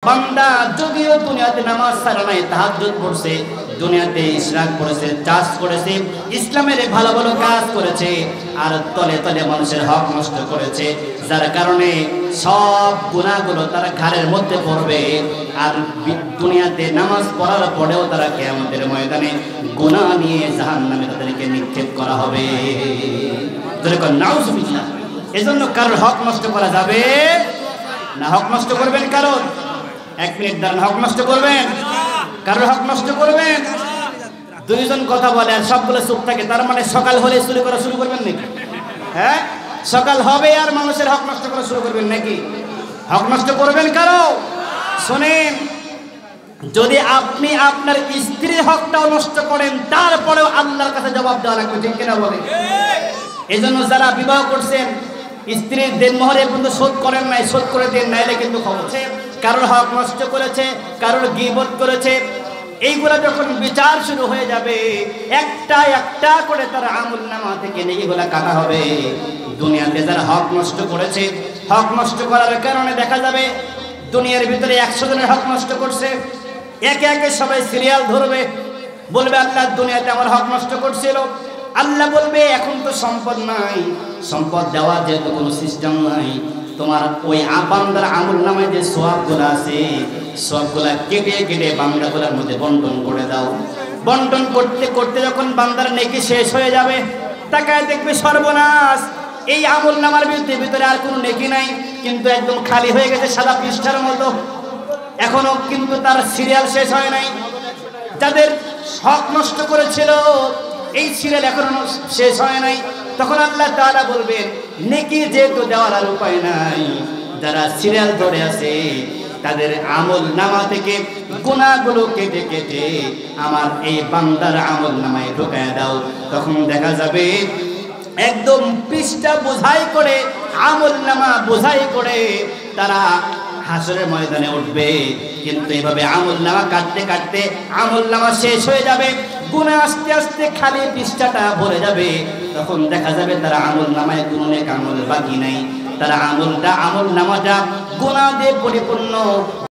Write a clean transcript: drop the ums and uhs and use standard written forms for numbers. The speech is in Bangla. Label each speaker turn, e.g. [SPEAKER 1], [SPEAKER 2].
[SPEAKER 1] বান্দা যদিও দুনিয়াতে নামাজ ছাড়া নাই, তাহাজ্জুদ পড়ছে, দুনিয়াতে ইশরাক করেছে, চাষ করেছে, ইসলামের ভালো ভালো কাজ করেছে, আর তলে তলে মানুষের হক নষ্ট করেছে, যার কারণে সব গুনাহগুলো তার ঘাড়ের মধ্যে পড়বে। আর দুনিয়াতে নামাজ পড়ার পরেও তারা কিয়ামতের ময়দানে গুনাহ নিয়ে জাহান্নামে তাদেরকে নিক্ষেপ করা হবে। যেরকম নাউজুবিল্লাহ। এজন্য কারোর হক নষ্ট করা যাবে না। হক নষ্ট করবেন কারোর? 1 মিনিট দাঁড়ান। হক নষ্ট করবেন? কারোর হক নষ্ট করবেন? দুইজন কথা বলে আর সবগুলো চুপ থাকে, তার মানে সকাল হলে চুরি করা শুরু করবেন নাকি? হ্যাঁ, সকাল হবে আর মানুষের হক নষ্ট করা শুরু করবেন নাকি? হক নষ্ট করবেন কারো? শোনেন, যদি আপনি আপনার স্ত্রীর হকটাও নষ্ট করেন, তারপরেও আল্লাহর কাছে জবাব দেওয়া লাগবে, ঠিক কিনা বলেন? এই জন্য যারা বিবাহ করছেন, স্ত্রীর দেনমোহরে পর্যন্ত শোধ করেন নাই, শোধ করে দেন, নাইলে কিন্তু খবর। কারোর হক নষ্ট করেছে, কারোর গীবত করেছে, এইগুলা যখন বিচার শুরু হয়ে যাবে, একটা একটা করে তার আমলনামা থেকে নেকিগুলা কাটা হবে। দুনিয়াতে যারা হক নষ্ট করেছে, হক নষ্ট করার কারণে দেখা যাবে দুনিয়ার ভিতরে 100 জনের হক নষ্ট করছে, একে একে সবাই সিরিয়াল ধরবে, বলবে আল্লাহ দুনিয়াতে আমার হক নষ্ট করছিল। আল্লাহ বলবে এখন তো সম্পদ নাই, সম্পদ দেওয়ার যেহেতু কোনো সিস্টেম নাই, তোমার ওই বান্দার আমলনামায় যে সওয়াবগুলো আছে, সবগুলা কেটে কেটে বান্দাগুলোর মধ্যে বন্টন করে দাও। বন্টন করতে করতে যখন বান্দার নেকি শেষ হয়ে যাবে, তাকায় দেখবে সর্বনাশ, এই আমলনামার ভিতরে আর কোনো নেকি নাই, কিন্তু একদম খালি হয়ে গেছে, সাদা পৃষ্ঠার মতো। এখনো কিন্তু তার সিরিয়াল শেষ হয় নাই। যাদের হক নষ্ট করেছিল, এই সিরিয়াল এখনো শেষ হয় নাই। তখন আল্লাহ তাআলা বলবেন, নেকি যেহেতু দেওয়ার আর উপায় নাই, যারা সিরিয়াল ধরে আছে তাদের আমলনামা থেকে গুনাহগুলো কেটে কেটে আমার এই বান্দার আমলনামায় ঢুকায় দাও। তখন দেখা যাবে একদম পৃষ্ঠা বোঝাই করে, আমলনামা বোঝাই করে তারা হাসরের ময়দানে উঠবে। কিন্তু এভাবে আমলনামা কাটতে কাটতে আমলনামা শেষ হয়ে যাবে, গুনাহ আস্তে আস্তে খালি পৃষ্ঠাটা ভরে যাবে। তখন দেখা যাবে তারা আমলনামায় কোনো নেক আমল বাকি নাই, তারা আমলনামাটা গুনাহ দিয়ে পরিপূর্ণ।